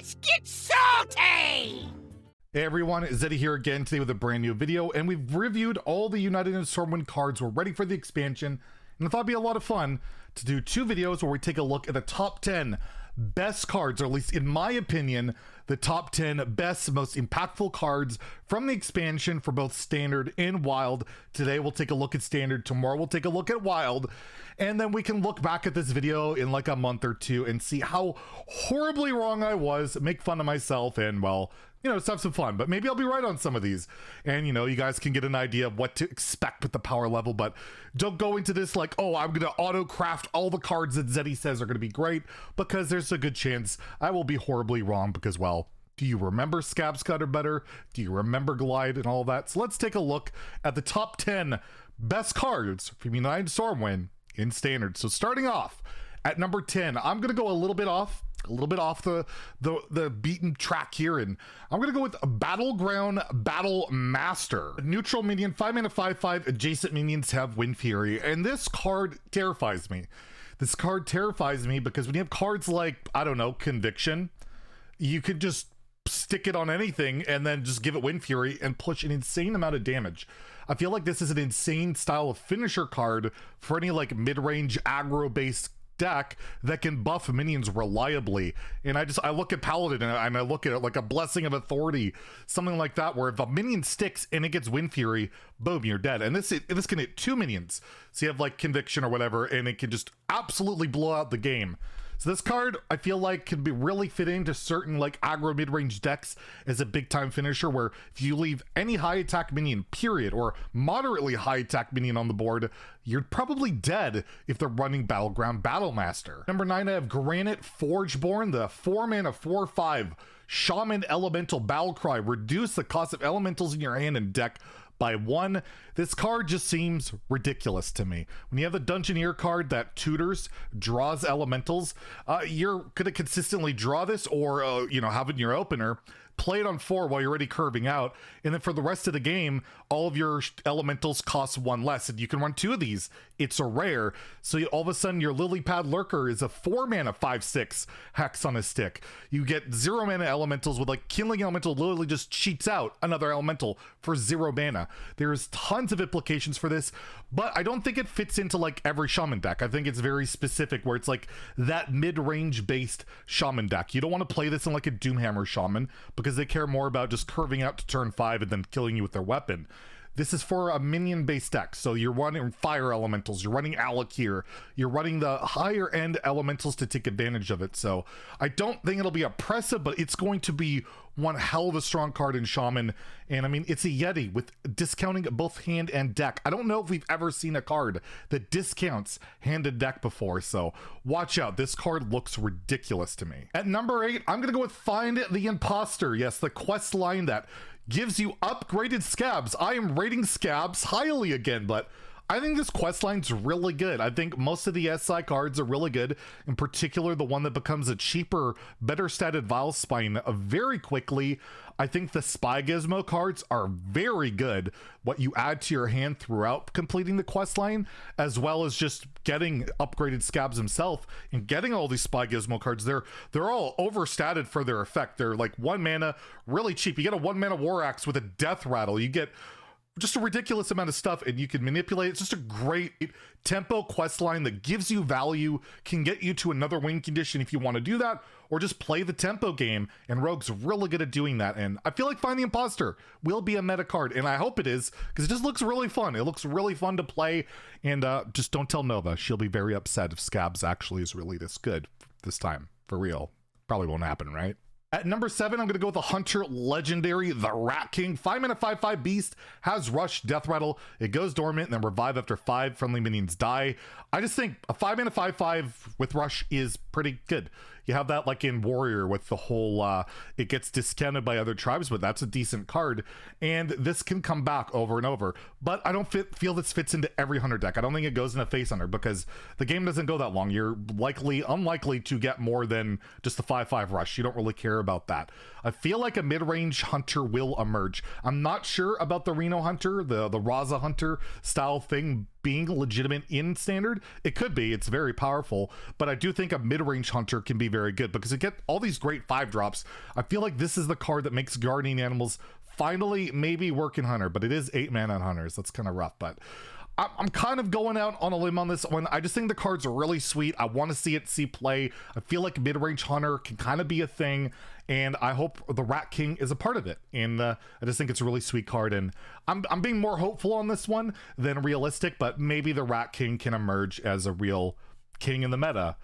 Let's get salty! Hey everyone, Zeddy here again today with a brand new video, and we've reviewed all the United and Stormwind cards. We're ready for the expansion, and I thought it'd be a lot of fun to do two videos where we take a look at the top 10 best cards, or at least in my opinion, the top 10 best, most impactful cards from the expansion for both Standard and Wild. Today we'll take a look at Standard, tomorrow we'll take a look at Wild, and then we can look back at this video in like a month or two and see how horribly wrong I was, make fun of myself, and well, you know, let's have some fun. But maybe I'll be right on some of these, and you know, you guys can get an idea of what to expect with the power level. But don't go into this like, oh, I'm gonna auto craft all the cards that Zeddy says are gonna be great, because there's a good chance I will be horribly wrong. Because, well, do you remember Scab's Cutter better? Do you remember Glide and all that? So let's take a look at the top 10 best cards from United Stormwind in Standard. So starting off at number 10, I'm gonna go a little bit off the beaten track here, and I'm gonna go with a Battleground Battlemaster. Neutral minion, 5 mana, 5/5. Adjacent minions have Wind Fury, and this card terrifies me. This card terrifies me because when you have cards like, I don't know, Conviction, you could just stick it on anything and then just give it Wind Fury and push an insane amount of damage. I feel like this is an insane style of finisher card for any like mid-range aggro-based deck that can buff minions reliably. And I look at Paladin and I look at it like a Blessing of Authority, something like that, where if a minion sticks and it gets Wind Fury, boom, you're dead. And this can hit 2 minions, so you have like Conviction or whatever, and it can just absolutely blow out the game. So this card, I feel like, can be really fit into certain like aggro mid-range decks as a big-time finisher, where if you leave any high attack minion, period, or moderately high attack minion on the board, you're probably dead if they're running Battleground Battlemaster. Number 9, I have Granite Forgeborn, the 4 mana 4/5 Shaman Elemental Battlecry. Reduce the cost of elementals in your hand and deck by 1. This card just seems ridiculous to me. When you have the Dungeoneer card that tutors, draws elementals, you're gonna consistently draw this, or you know, have it in your opener, play it on 4 while you're already curving out, and then for the rest of the game, all of your elementals cost 1 less, and you can run 2 of these. It's a rare, so all of a sudden your Lily Pad Lurker is a 4 mana 5/6 hex on a stick. You get 0 mana elementals with like Kindling Elemental literally just cheats out another elemental for 0 mana. There's tons of implications for this, but I don't think it fits into like every Shaman deck. I think it's very specific, where it's like that mid-range based Shaman deck. You don't want to play this in like a Doomhammer Shaman, because they care more about just curving out to turn 5 and then killing you with their weapon. This is for a minion based deck, so you're running fire elementals, you're running Alec here, you're running the higher end elementals to take advantage of it. So I don't think it'll be oppressive, but it's going to be one hell of a strong card in Shaman. And I mean, it's a Yeti with discounting both hand and deck. I don't know if we've ever seen a card that discounts hand and deck before, so watch out. This card looks ridiculous to me. At number 8, I'm gonna go with Find the Imposter. Yes, the quest line that gives you upgraded scabs. I am rating scabs highly again, but I think this quest line's really good. I think most of the SI cards are really good, in particular the one that becomes a cheaper, better statted Vile Spine very quickly. I think the Spy Gizmo cards are very good, what you add to your hand throughout completing the quest line, as well as just getting upgraded scabs himself and getting all these Spy Gizmo cards. They're all overstated for their effect. They're like 1 mana, really cheap. You get a 1 mana War Axe with a Death Rattle. You get just a ridiculous amount of stuff, and you can manipulate. It's just a great tempo quest line that gives you value, can get you to another win condition if you want to do that, or just play the tempo game, and Rogue's really good at doing that. And I feel like Find the Imposter will be a meta card, and I hope it is, because it just looks really fun. It looks really fun to play, and just don't tell Nova. She'll be very upset if Scabs actually is really this good this time, for real. Probably won't happen, right? At number 7, I'm going to go with the Hunter Legendary, the Rat King. 5 mana 5/5 beast, has Rush, Death Rattle. It goes dormant and then revive after 5 friendly minions die. I just think a 5 mana 5/5 with Rush is pretty good. You have that like in Warrior with the whole, it gets discounted by other tribes, but that's a decent card. And this can come back over and over. But I don't feel this fits into every Hunter deck. I don't think it goes in a Face Hunter, because the game doesn't go that long. You're unlikely to get more than just the 5/5 Rush. You don't really care about that. I feel like a mid-range Hunter will emerge. I'm not sure about the Reno Hunter, the Raza Hunter style thing, being legitimate in standard. It could be, it's very powerful, but I do think a mid-range hunter can be very good because it get all these great 5-drops. I feel like this is the card that makes guardian animals finally maybe work in hunter, but it is 8 mana on hunters. That's kind of rough, but I'm kind of going out on a limb on this one. I just think the cards are really sweet. I want to see it see play. I feel like mid-range hunter can kind of be a thing, and I hope the Rat King is a part of it. And I just think it's a really sweet card, and I'm being more hopeful on this one than realistic, but maybe the Rat King can emerge as a real king in the meta.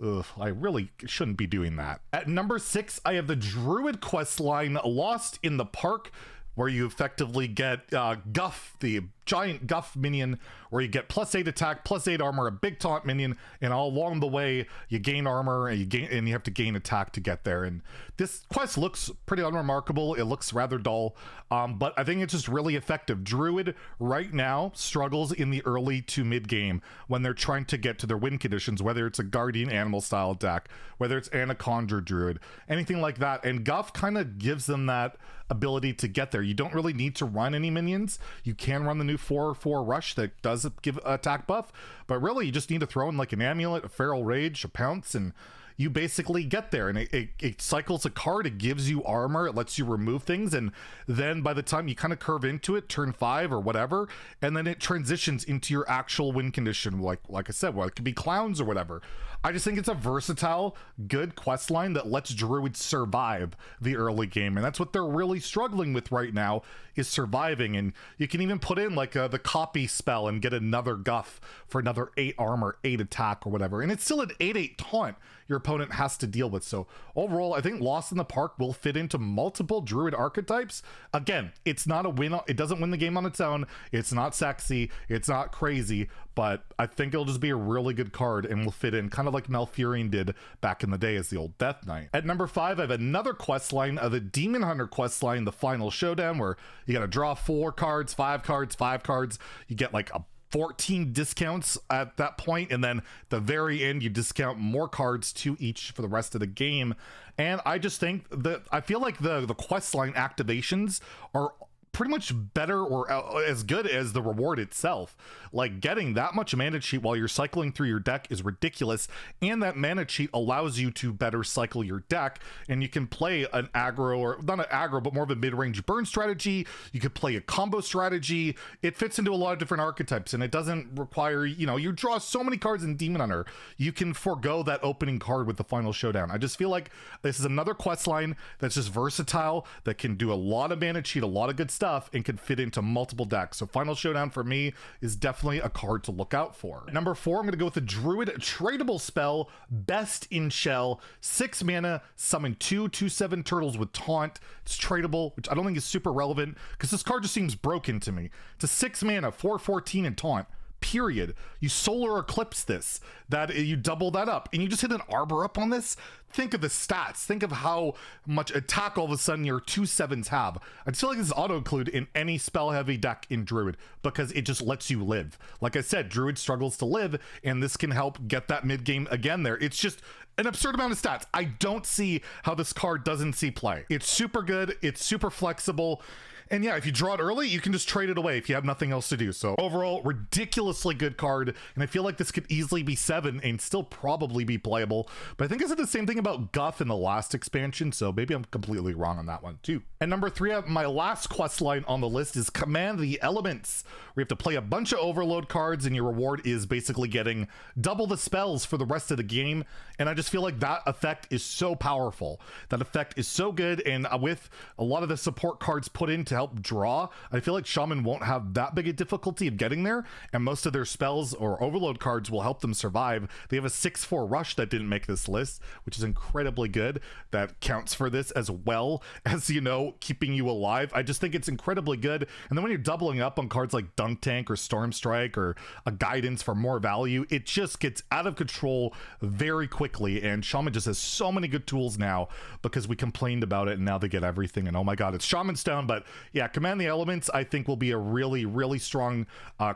Ugh, I really shouldn't be doing that. At number 6, I have the Druid quest line, Lost in the Park, where you effectively get Guff, the giant Guff minion, where you get +8 attack, +8 armor, a big taunt minion, and all along the way you gain armor and you have to gain attack to get there. And this quest looks pretty unremarkable. It looks rather dull, but I think it's just really effective. Druid right now struggles in the early to mid game when they're trying to get to their win conditions, whether it's a guardian animal style deck, whether it's Anaconda Druid, anything like that. And Guff kind of gives them that ability to get there. You don't really need to run any minions. You can run the new 4/4 rush that does give attack buff, but really you just need to throw in like an amulet, a feral rage, a pounce, and you basically get there. And it cycles a card, it gives you armor, it lets you remove things, and then by the time you kind of curve into it, turn 5 or whatever, and then it transitions into your actual win condition, like I said, well, it could be clowns or whatever. I just think it's a versatile, good quest line that lets druids survive the early game, and that's what they're really struggling with right now, is surviving. And you can even put in like the copy spell and get another Guff for another 8 armor, 8 attack or whatever, and it's still an 8/8 taunt your opponent has to deal with. So overall, I think Lost in the Park will fit into multiple druid archetypes. Again, it's not a win, it doesn't win the game on its own, it's not sexy, it's not crazy, but I think it'll just be a really good card and will fit in kind of like Malfurion did back in the day as the old Death Knight. At number 5, I have another quest line of the Demon Hunter quest line, the Final Showdown, where you gotta draw 4 cards, 5 cards, 5 cards. You get like a 14 discounts at that point, and then at the very end you discount more cards to each for the rest of the game. And I just think that I feel like the quest line activations are pretty much better or as good as the reward itself. Like, getting that much mana cheat while you're cycling through your deck is ridiculous, and that mana cheat allows you to better cycle your deck, and you can play an aggro, or not an aggro, but more of a mid-range burn strategy. You could play a combo strategy. It fits into a lot of different archetypes, and it doesn't require, you draw so many cards in Demon Hunter, you can forego that opening card with the Final Showdown. I just feel like this is another quest line that's just versatile, that can do a lot of mana cheat, a lot of good stuff, and can fit into multiple decks. So Final Showdown for me is definitely a card to look out for. Number 4, I'm going to go with the Druid tradable spell, Best in Shell, 6 mana, summon 2/7 turtles with taunt. It's tradable, which I don't think is super relevant because this card just seems broken to me. It's a 6 mana, 4/14 and taunt. Period. You solar eclipse this, that you double that up, and you just hit an arbor up on this. Think of the stats, think of how much attack all of a sudden your 2/7s have. I just feel like this is auto include in any spell heavy deck in Druid because it just lets you live. Like I said, Druid struggles to live, and this can help get that mid game again there. It's just an absurd amount of stats. I don't see how this card doesn't see play. It's super good, it's super flexible. And yeah, if you draw it early, you can just trade it away if you have nothing else to do. So overall, ridiculously good card. And I feel like this could easily be 7 and still probably be playable. But I think I said the same thing about Guff in the last expansion, so maybe I'm completely wrong on that one too. And number 3, my last quest line on the list is Command the Elements, where you have to play a bunch of overload cards, and your reward is basically getting double the spells for the rest of the game. And I just feel like that effect is so powerful. That effect is so good, and with a lot of the support cards put in to help draw, I feel like Shaman won't have that big a difficulty of getting there, and most of their spells or overload cards will help them survive. They have a 6/4 rush that didn't make this list, which is incredibly good. That counts for this as well as, keeping you alive. I just think it's incredibly good. And then when you're doubling up on cards like Dunk Tank or Storm Strike or a Guidance for more value, it just gets out of control very quickly. And Shaman just has so many good tools now because we complained about it, and now they get everything. And oh my god, it's Shaman Stone, but yeah, Command the Elements I think will be a really strong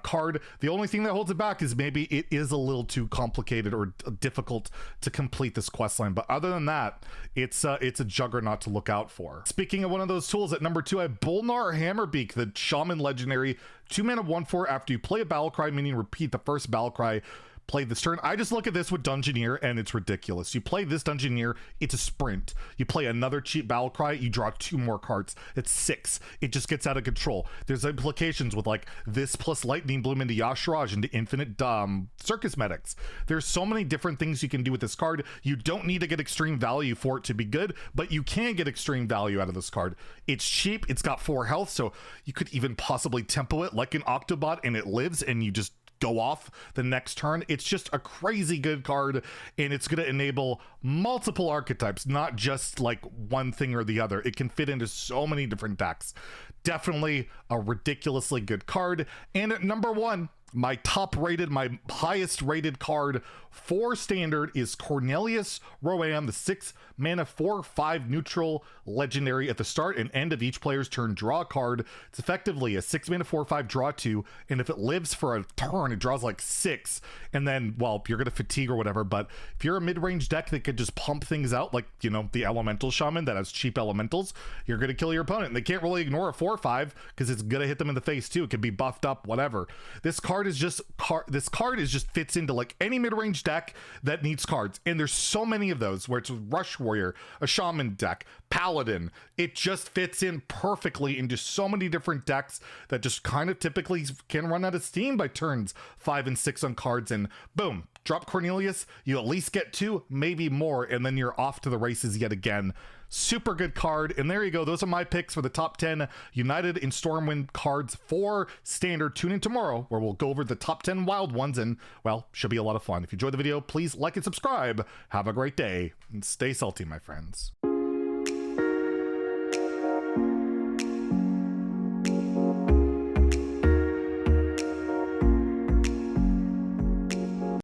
card. The only thing that holds it back is maybe it is a little too complicated or difficult to complete this quest line, but other than that, it's a juggernaut to look out for. Speaking of one of those tools, at number 2 I have Bolner Hammerbeak, the Shaman legendary, 2 mana 1/4. After you play a battle cry, meaning repeat the first battle cry played this turn. I just look at this with Dungeoneer and it's ridiculous. You play this Dungeoneer, it's a sprint. You play another cheap battle cry, you draw 2 more cards. It's 6. It just gets out of control. There's implications with like this plus Lightning Bloom into Yasharaj into infinite Circus Medics. There's so many different things you can do with this card. You don't need to get extreme value for it to be good, but you can get extreme value out of this card. It's cheap, it's got 4 health, so you could even possibly tempo it like an Octobot and it lives and you just go off the next turn. It's just a crazy good card, and it's going to enable multiple archetypes, not just like one thing or the other. It can fit into so many different decks. Definitely a ridiculously good card. And at number 1, my top rated, my highest rated card for standard is Cornelius Roam, the 6 mana 4/5 neutral legendary. At the start and end of each player's turn, draw a card. It's effectively a 6 mana 4/5 draw 2, and if it lives for a turn, it draws like 6, and then, well, you're gonna fatigue or whatever. But if you're a mid-range deck that could just pump things out, like, you know, the Elemental Shaman that has cheap elementals, you're gonna kill your opponent, and they can't really ignore a 4/5 because it's gonna hit them in the face too. It could be buffed up, whatever. This card is just fits into like any mid-range deck that needs cards, and there's so many of those where it's Rush Warrior, a Shaman deck, Paladin. It just fits in perfectly into so many different decks that just kind of typically can run out of steam by turns 5 and 6 on cards, and boom, drop Cornelius, you at least get 2, maybe more, and then you're off to the races yet again. Super good card. And there you go. Those are my picks for the top 10 United in Stormwind cards for standard. Tune in tomorrow where we'll go over the top 10 wild ones, and, well, should be a lot of fun. If you enjoyed the video, please like and subscribe. Have a great day and stay salty, my friends.